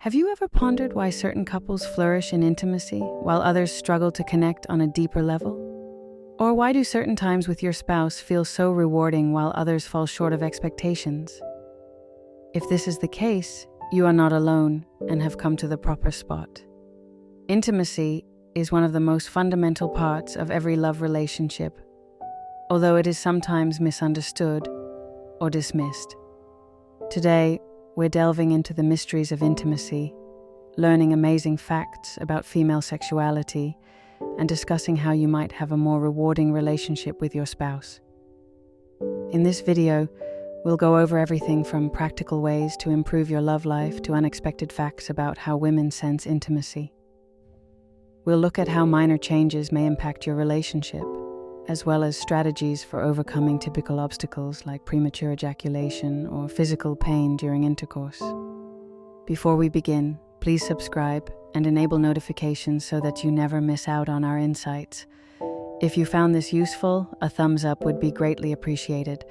Have you ever pondered why certain couples flourish in intimacy while others struggle to connect on a deeper level? Or why do certain times with your spouse feel so rewarding while others fall short of expectations? If this is the case, you are not alone and have come to the proper spot. Intimacy is one of the most fundamental parts of every love relationship, although it is sometimes misunderstood or dismissed. Today, we're delving into the mysteries of intimacy, learning amazing facts about female sexuality, and discussing how you might have a more rewarding relationship with your spouse. In this video, we'll go over everything from practical ways to improve your love life to unexpected facts about how women sense intimacy. We'll look at how minor changes may impact your relationship, as well as strategies for overcoming typical obstacles like premature ejaculation or physical pain during intercourse. Before we begin, please subscribe and enable notifications so that you never miss out on our insights. If you found this useful, a thumbs up would be greatly appreciated.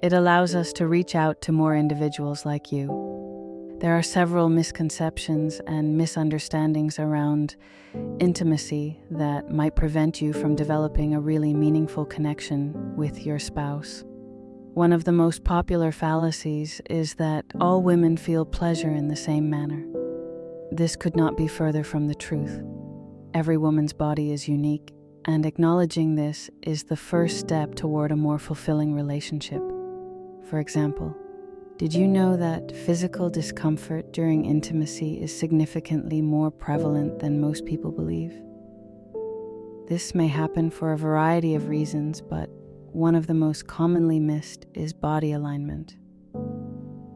It allows us to reach out to more individuals like you. There are several misconceptions and misunderstandings around intimacy that might prevent you from developing a really meaningful connection with your spouse. One of the most popular fallacies is that all women feel pleasure in the same manner. This could not be further from the truth. Every woman's body is unique, and acknowledging this is the first step toward a more fulfilling relationship. For example, did you know that physical discomfort during intimacy is significantly more prevalent than most people believe? This may happen for a variety of reasons, but one of the most commonly missed is body alignment.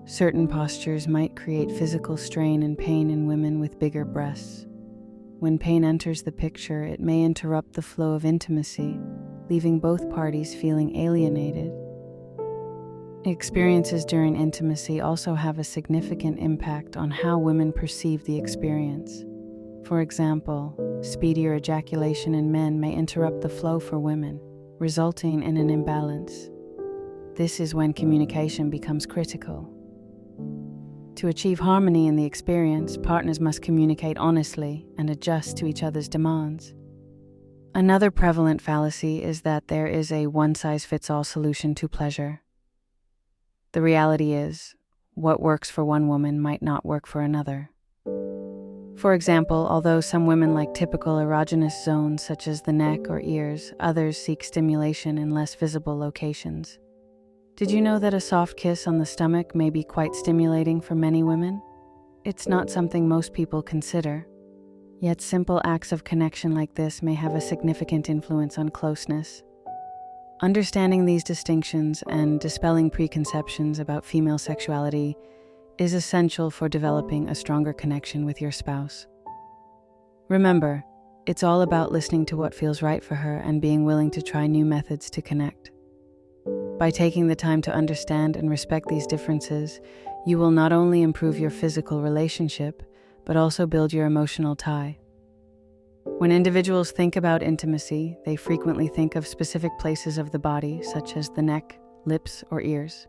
Certain postures might create physical strain and pain in women with bigger breasts. When pain enters the picture, it may interrupt the flow of intimacy, leaving both parties feeling alienated. Experiences during intimacy also have a significant impact on how women perceive the experience. For example, speedier ejaculation in men may interrupt the flow for women, resulting in an imbalance. This is when communication becomes critical. To achieve harmony in the experience, partners must communicate honestly and adjust to each other's demands. Another prevalent fallacy is that there is a one-size-fits-all solution to pleasure. The reality is, what works for one woman might not work for another. For example, although some women like typical erogenous zones such as the neck or ears, others seek stimulation in less visible locations. Did you know that a soft kiss on the stomach may be quite stimulating for many women? It's not something most people consider. Yet simple acts of connection like this may have a significant influence on closeness. Understanding these distinctions and dispelling preconceptions about female sexuality is essential for developing a stronger connection with your spouse. Remember, it's all about listening to what feels right for her and being willing to try new methods to connect. By taking the time to understand and respect these differences, you will not only improve your physical relationship, but also build your emotional tie. When individuals think about intimacy, they frequently think of specific places of the body, such as the neck, lips, or ears.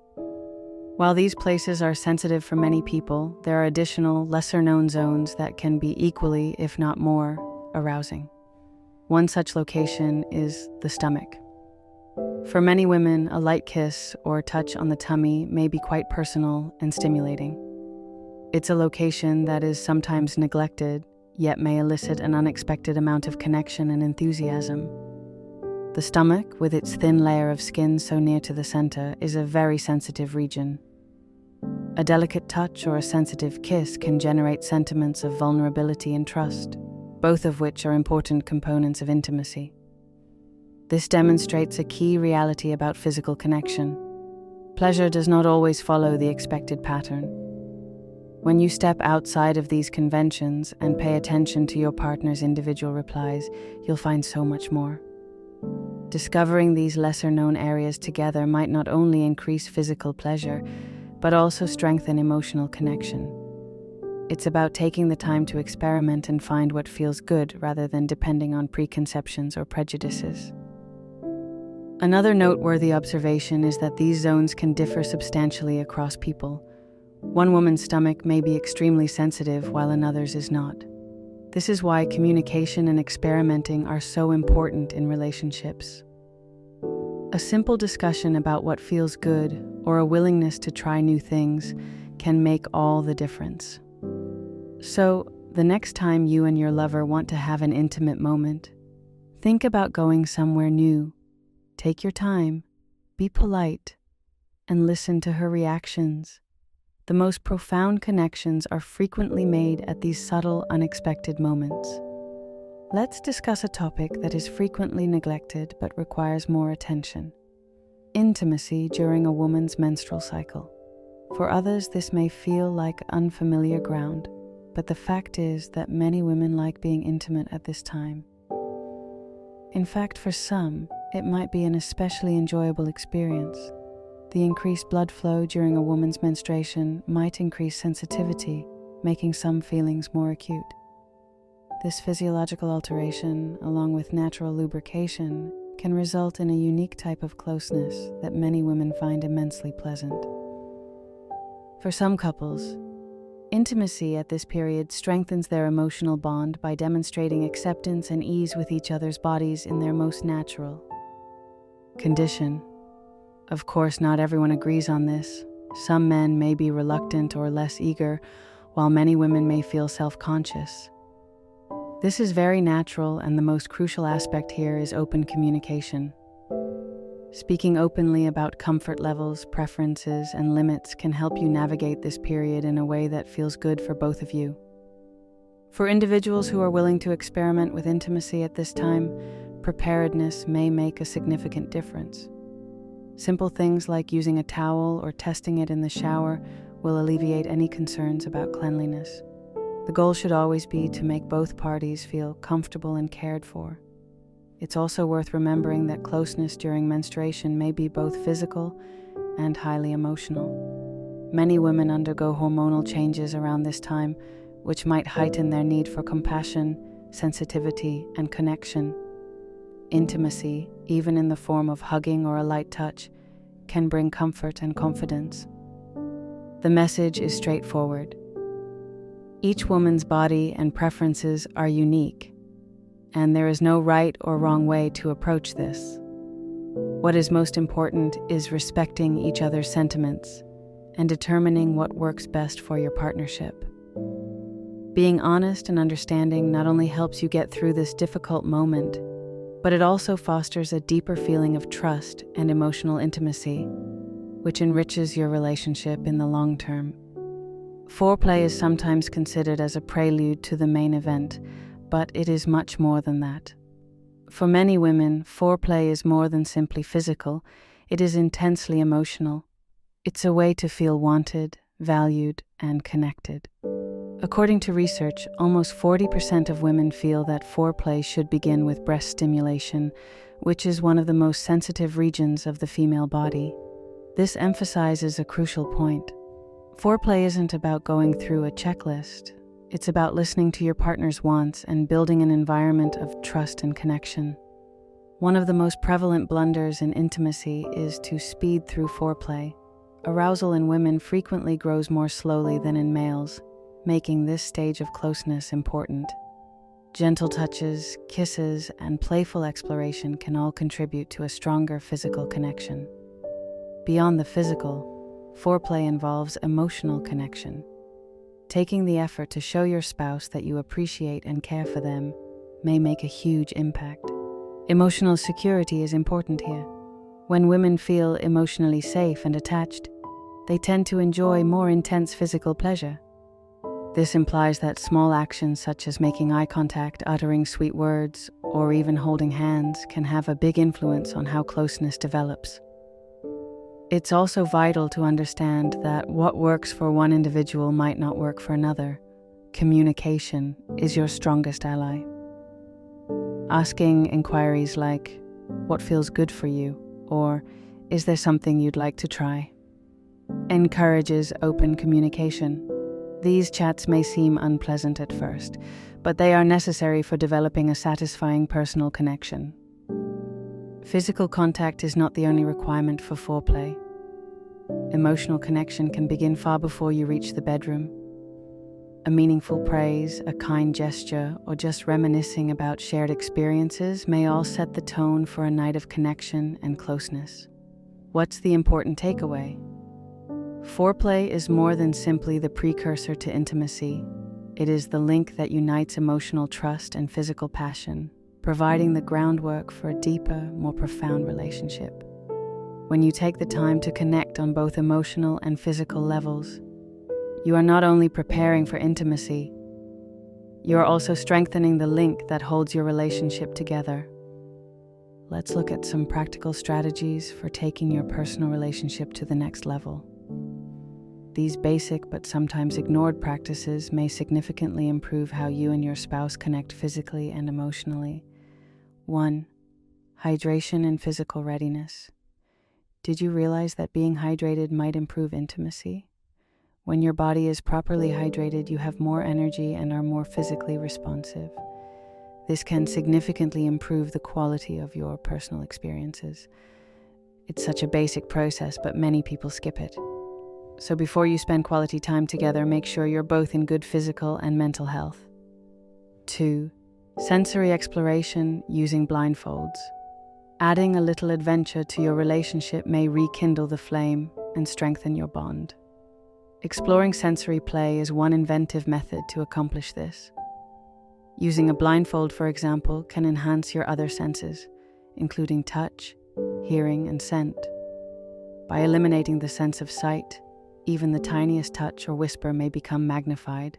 While these places are sensitive for many people, there are additional, lesser-known zones that can be equally, if not more, arousing. One such location is the stomach. For many women, a light kiss or touch on the tummy may be quite personal and stimulating. It's a location that is sometimes neglected, yet may elicit an unexpected amount of connection and enthusiasm. The stomach, with its thin layer of skin so near to the center, is a very sensitive region. A delicate touch or a sensitive kiss can generate sentiments of vulnerability and trust, both of which are important components of intimacy. This demonstrates a key reality about physical connection. Pleasure does not always follow the expected pattern. When you step outside of these conventions and pay attention to your partner's individual replies, you'll find so much more. Discovering these lesser-known areas together might not only increase physical pleasure, but also strengthen emotional connection. It's about taking the time to experiment and find what feels good rather than depending on preconceptions or prejudices. Another noteworthy observation is that these zones can differ substantially across people. One woman's stomach may be extremely sensitive while another's is not. This is why communication and experimenting are so important in relationships. A simple discussion about what feels good or a willingness to try new things can make all the difference. So, the next time you and your lover want to have an intimate moment, think about going somewhere new. Take your time, be polite, and listen to her reactions. The most profound connections are frequently made at these subtle, unexpected moments. Let's discuss a topic that is frequently neglected but requires more attention: intimacy during a woman's menstrual cycle. For others, this may feel like unfamiliar ground, but the fact is that many women like being intimate at this time. In fact, for some, it might be an especially enjoyable experience. The increased blood flow during a woman's menstruation might increase sensitivity, making some feelings more acute. This physiological alteration, along with natural lubrication, can result in a unique type of closeness that many women find immensely pleasant. For some couples, intimacy at this period strengthens their emotional bond by demonstrating acceptance and ease with each other's bodies in their most natural condition. Of course, not everyone agrees on this. Some men may be reluctant or less eager, while many women may feel self-conscious. This is very natural, and the most crucial aspect here is open communication. Speaking openly about comfort levels, preferences, and limits can help you navigate this period in a way that feels good for both of you. For individuals who are willing to experiment with intimacy at this time, preparedness may make a significant difference. Simple things like using a towel or testing it in the shower will alleviate any concerns about cleanliness. The goal should always be to make both parties feel comfortable and cared for. It's also worth remembering that closeness during menstruation may be both physical and highly emotional. Many women undergo hormonal changes around this time, which might heighten their need for compassion, sensitivity, and connection. Intimacy, even in the form of hugging or a light touch, can bring comfort and confidence. The message is straightforward. Each woman's body and preferences are unique, and there is no right or wrong way to approach this. What is most important is respecting each other's sentiments and determining what works best for your partnership. Being honest and understanding not only helps you get through this difficult moment, but it also fosters a deeper feeling of trust and emotional intimacy, which enriches your relationship in the long term. Foreplay is sometimes considered as a prelude to the main event, but it is much more than that. For many women, foreplay is more than simply physical. It is intensely emotional. It's a way to feel wanted, valued, and connected. According to research, almost 40% of women feel that foreplay should begin with breast stimulation, which is one of the most sensitive regions of the female body. This emphasizes a crucial point. Foreplay isn't about going through a checklist. It's about listening to your partner's wants and building an environment of trust and connection. One of the most prevalent blunders in intimacy is to speed through foreplay. Arousal in women frequently grows more slowly than in males, making this stage of closeness important. Gentle touches, kisses, and playful exploration can all contribute to a stronger physical connection. Beyond the physical, foreplay involves emotional connection. Taking the effort to show your spouse that you appreciate and care for them may make a huge impact. Emotional security is important here. When women feel emotionally safe and attached, they tend to enjoy more intense physical pleasure. This implies that small actions such as making eye contact, uttering sweet words, or even holding hands can have a big influence on how closeness develops. It's also vital to understand that what works for one individual might not work for another. Communication is your strongest ally. Asking inquiries like, "What feels good for you?" or "Is there something you'd like to try?" encourages open communication. These chats may seem unpleasant at first, but they are necessary for developing a satisfying personal connection. Physical contact is not the only requirement for foreplay. Emotional connection can begin far before you reach the bedroom. A meaningful praise, a kind gesture, or just reminiscing about shared experiences may all set the tone for a night of connection and closeness. What's the important takeaway? Foreplay is more than simply the precursor to intimacy. It is the link that unites emotional trust and physical passion, providing the groundwork for a deeper, more profound relationship. When you take the time to connect on both emotional and physical levels, you are not only preparing for intimacy, you are also strengthening the link that holds your relationship together. Let's look at some practical strategies for taking your personal relationship to the next level. These basic but sometimes ignored practices may significantly improve how you and your spouse connect physically and emotionally. 1. Hydration and physical readiness. Did you realize that being hydrated might improve intimacy? When your body is properly hydrated, you have more energy and are more physically responsive. This can significantly improve the quality of your personal experiences. It's such a basic process, but many people skip it. So before you spend quality time together, make sure you're both in good physical and mental health. 2. Sensory exploration using blindfolds. Adding a little adventure to your relationship may rekindle the flame and strengthen your bond. Exploring sensory play is one inventive method to accomplish this. Using a blindfold, for example, can enhance your other senses, including touch, hearing, and scent. By eliminating the sense of sight, even the tiniest touch or whisper may become magnified,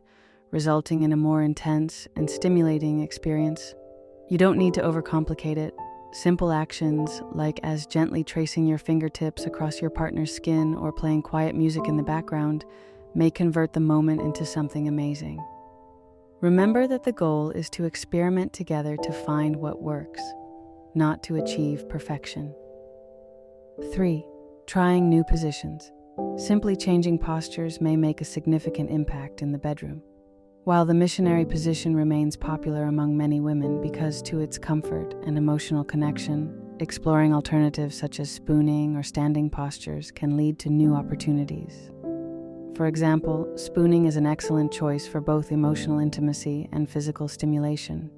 resulting in a more intense and stimulating experience. You don't need to overcomplicate it. Simple actions, like as gently tracing your fingertips across your partner's skin or playing quiet music in the background, may convert the moment into something amazing. Remember that the goal is to experiment together to find what works, not to achieve perfection. 3. Trying new positions. Simply changing postures may make a significant impact in the bedroom. While the missionary position remains popular among many women because to its comfort and emotional connection, exploring alternatives such as spooning or standing postures can lead to new opportunities. For example, spooning is an excellent choice for both emotional intimacy and physical stimulation.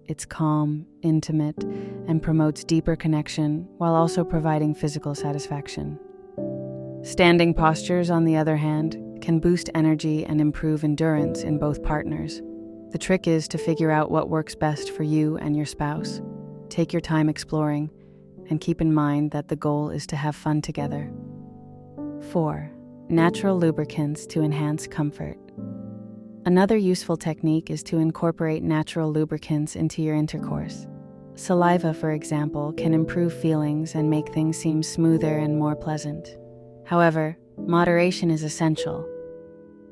It's calm, intimate, and promotes deeper connection while also providing physical satisfaction. Standing postures, on the other hand, can boost energy and improve endurance in both partners. The trick is to figure out what works best for you and your spouse. Take your time exploring, and keep in mind that the goal is to have fun together. 4. Natural lubricants to enhance comfort. Another useful technique is to incorporate natural lubricants into your intercourse. Saliva, for example, can improve feelings and make things seem smoother and more pleasant. However, moderation is essential.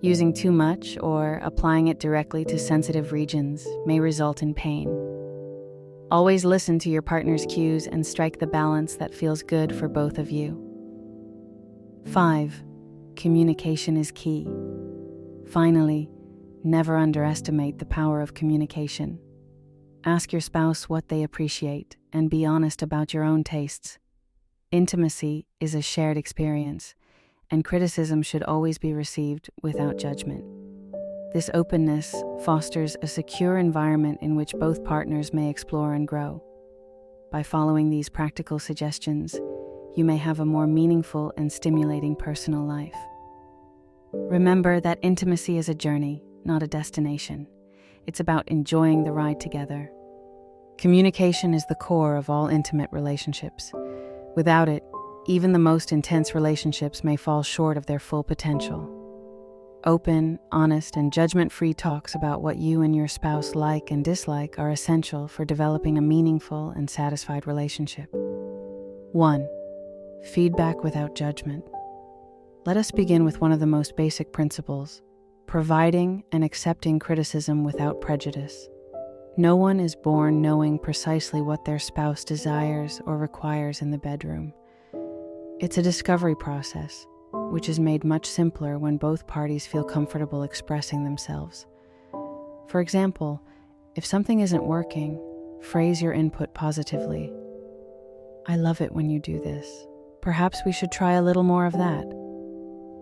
Using too much or applying it directly to sensitive regions may result in pain. Always listen to your partner's cues and strike the balance that feels good for both of you. 5. Communication is key. Finally, never underestimate the power of communication. Ask your spouse what they appreciate and be honest about your own tastes. Intimacy is a shared experience, and criticism should always be received without judgment. This openness fosters a secure environment in which both partners may explore and grow. By following these practical suggestions, you may have a more meaningful and stimulating personal life. Remember that intimacy is a journey, not a destination. It's about enjoying the ride together. Communication is the core of all intimate relationships. Without it, even the most intense relationships may fall short of their full potential. Open, honest, and judgment-free talks about what you and your spouse like and dislike are essential for developing a meaningful and satisfied relationship. 1. Feedback without judgment. Let us begin with one of the most basic principles: providing and accepting criticism without prejudice. No one is born knowing precisely what their spouse desires or requires in the bedroom. It's a discovery process, which is made much simpler when both parties feel comfortable expressing themselves. For example, if something isn't working, phrase your input positively. "I love it when you do this," Perhaps we should try a little more of that.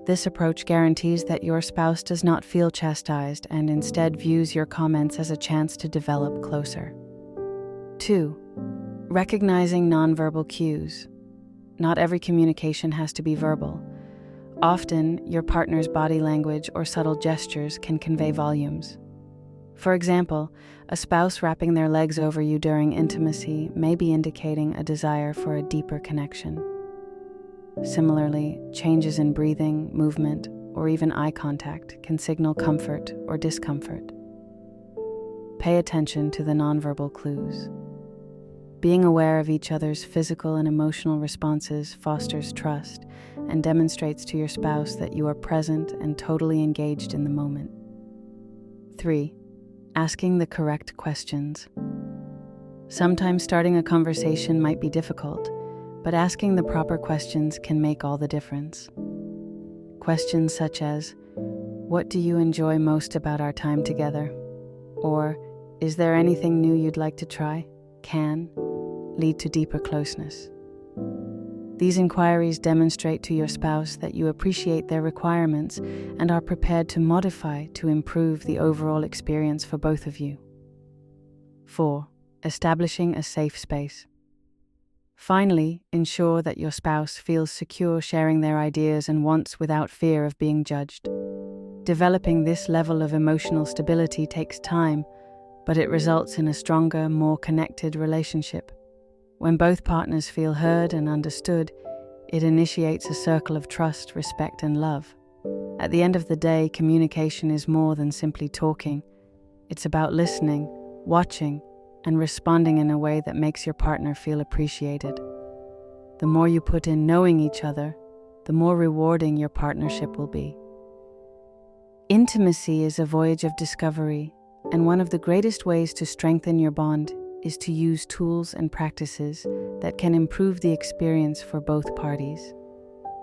This approach guarantees that your spouse does not feel chastised and instead views your comments as a chance to develop closer. 2. Recognizing nonverbal cues. Not every communication has to be verbal. Often, your partner's body language or subtle gestures can convey volumes. For example, a spouse wrapping their legs over you during intimacy may be indicating a desire for a deeper connection. Similarly, changes in breathing, movement, or even eye contact can signal comfort or discomfort. Pay attention to the nonverbal clues. Being aware of each other's physical and emotional responses fosters trust and demonstrates to your spouse that you are present and totally engaged in the moment. 3. Asking the correct questions. Sometimes starting a conversation might be difficult, but asking the proper questions can make all the difference. Questions such as, "What do you enjoy most about our time together?" Or, "Is there anything new you'd like to try?" can lead to deeper closeness. These inquiries demonstrate to your spouse that you appreciate their requirements and are prepared to modify to improve the overall experience for both of you. 4. Establishing a safe space. Finally, ensure that your spouse feels secure sharing their ideas and wants without fear of being judged. Developing this level of emotional stability takes time, but it results in a stronger, more connected relationship. When both partners feel heard and understood, it initiates a circle of trust, respect, and love. At the end of the day, communication is more than simply talking. It's about listening, watching, and responding in a way that makes your partner feel appreciated. The more you put in knowing each other, the more rewarding your partnership will be. Intimacy is a voyage of discovery, and one of the greatest ways to strengthen your bond is to use tools and practices that can improve the experience for both parties.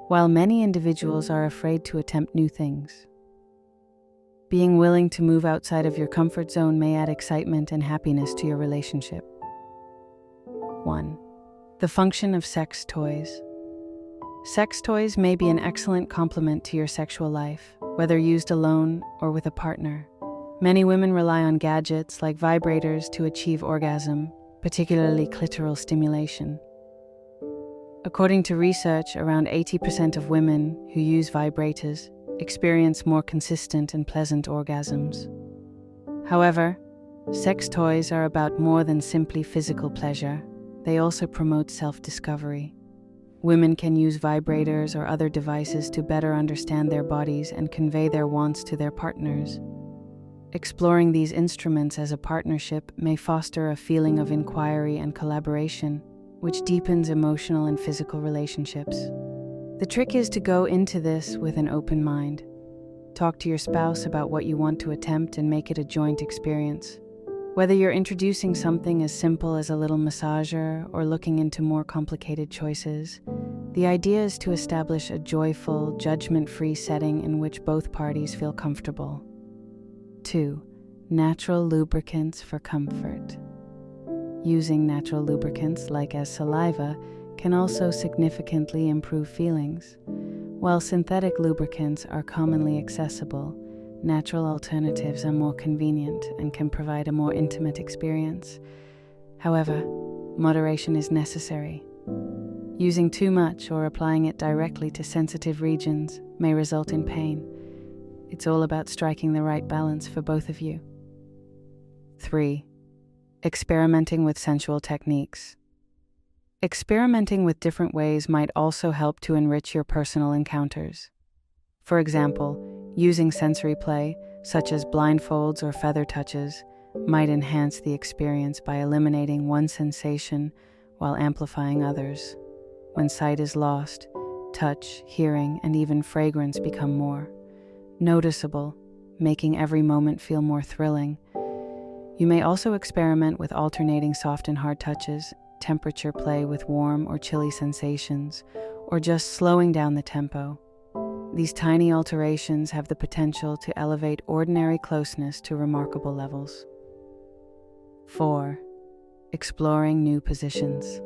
While many individuals are afraid to attempt new things, being willing to move outside of your comfort zone may add excitement and happiness to your relationship. 1. The function of sex toys. Sex toys may be an excellent complement to your sexual life, whether used alone or with a partner. Many women rely on gadgets like vibrators to achieve orgasm, particularly clitoral stimulation. According to research, around 80% of women who use vibrators experience more consistent and pleasant orgasms. However, sex toys are about more than simply physical pleasure. They also promote self-discovery. Women can use vibrators or other devices to better understand their bodies and convey their wants to their partners. Exploring these instruments as a partnership may foster a feeling of inquiry and collaboration, which deepens emotional and physical relationships. The trick is to go into this with an open mind. Talk to your spouse about what you want to attempt and make it a joint experience. Whether you're introducing something as simple as a little massager or looking into more complicated choices, the idea is to establish a joyful, judgment-free setting in which both parties feel comfortable. 2. Natural lubricants for comfort. Using natural lubricants, like as saliva, can also significantly improve feelings. While synthetic lubricants are commonly accessible, natural alternatives are more convenient and can provide a more intimate experience. However, moderation is necessary. Using too much or applying it directly to sensitive regions may result in pain. It's all about striking the right balance for both of you. 3. Experimenting with sensual techniques. Experimenting with different ways might also help to enrich your personal encounters. For example, using sensory play, such as blindfolds or feather touches, might enhance the experience by eliminating one sensation while amplifying others. When sight is lost, touch, hearing, and even fragrance become more noticeable, making every moment feel more thrilling. You may also experiment with alternating soft and hard touches, temperature play with warm or chilly sensations, or just slowing down the tempo. These tiny alterations have the potential to elevate ordinary closeness to remarkable levels. 4. Exploring new positions.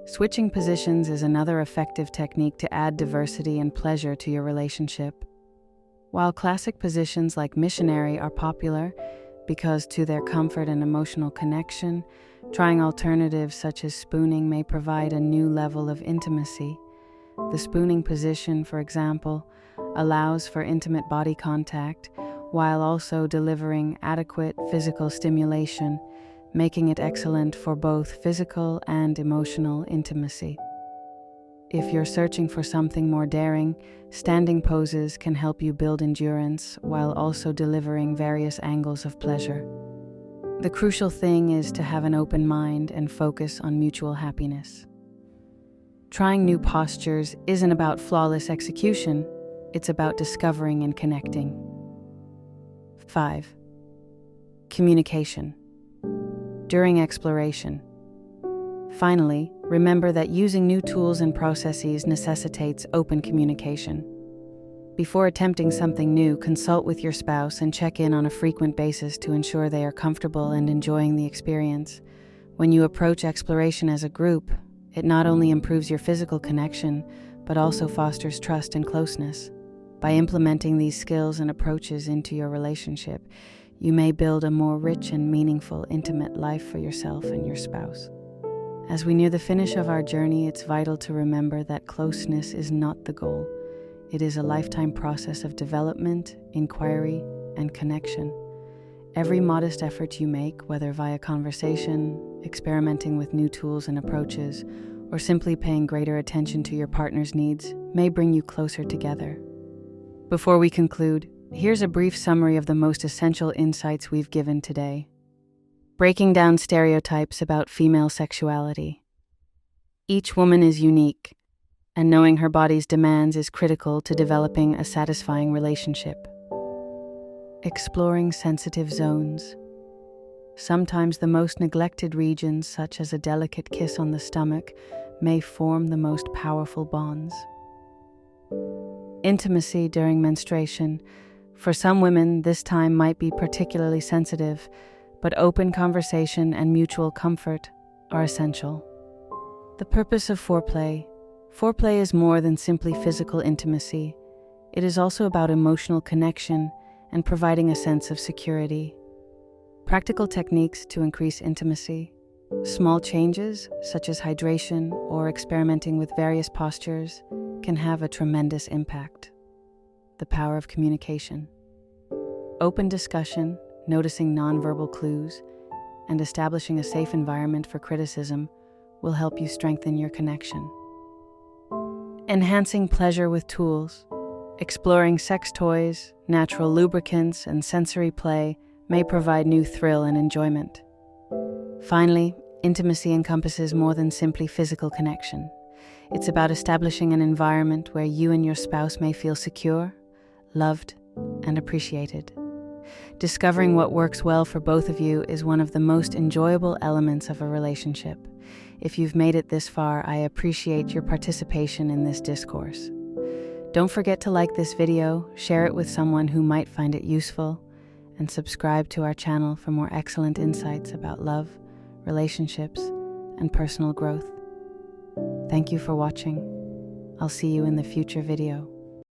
Switching positions is another effective technique to add diversity and pleasure to your relationship. While classic positions like missionary are popular because to their comfort and emotional connection, trying alternatives such as spooning may provide a new level of intimacy. The spooning position, for example, allows for intimate body contact while also delivering adequate physical stimulation, making it excellent for both physical and emotional intimacy. If you're searching for something more daring, standing poses can help you build endurance while also delivering various angles of pleasure. The crucial thing is to have an open mind and focus on mutual happiness. Trying new postures isn't about flawless execution, it's about discovering and connecting. 5. Communication. During exploration. Finally, remember that using new tools and processes necessitates open communication. Before attempting something new, consult with your spouse and check in on a frequent basis to ensure they are comfortable and enjoying the experience. When you approach exploration as a group, it not only improves your physical connection, but also fosters trust and closeness. By implementing these skills and approaches into your relationship, you may build a more rich and meaningful, intimate life for yourself and your spouse. As we near the finish of our journey, it's vital to remember that closeness is not the goal. It is a lifetime process of development, inquiry, and connection. Every modest effort you make, whether via conversation, experimenting with new tools and approaches, or simply paying greater attention to your partner's needs, may bring you closer together. Before we conclude, here's a brief summary of the most essential insights we've given today. Breaking down stereotypes about female sexuality. Each woman is unique, and knowing her body's demands is critical to developing a satisfying relationship. Exploring sensitive zones. Sometimes the most neglected regions, such as a delicate kiss on the stomach, may form the most powerful bonds. Intimacy during menstruation. For some women, this time might be particularly sensitive, but open conversation and mutual comfort are essential. The purpose of foreplay. Foreplay is more than simply physical intimacy. It is also about emotional connection and providing a sense of security. Practical techniques to increase intimacy. Small changes, such as hydration or experimenting with various postures, can have a tremendous impact. The power of communication. Open discussion, noticing nonverbal clues, and establishing a safe environment for criticism will help you strengthen your connection. Enhancing pleasure with tools. Exploring sex toys, natural lubricants, and sensory play may provide new thrill and enjoyment. Finally, intimacy encompasses more than simply physical connection. It's about establishing an environment where you and your spouse may feel secure, loved, and appreciated. Discovering what works well for both of you is one of the most enjoyable elements of a relationship. If you've made it this far, I appreciate your participation in this discourse. Don't forget to like this video, share it with someone who might find it useful, and subscribe to our channel for more excellent insights about love, relationships, and personal growth. Thank you for watching. I'll see you in the future video.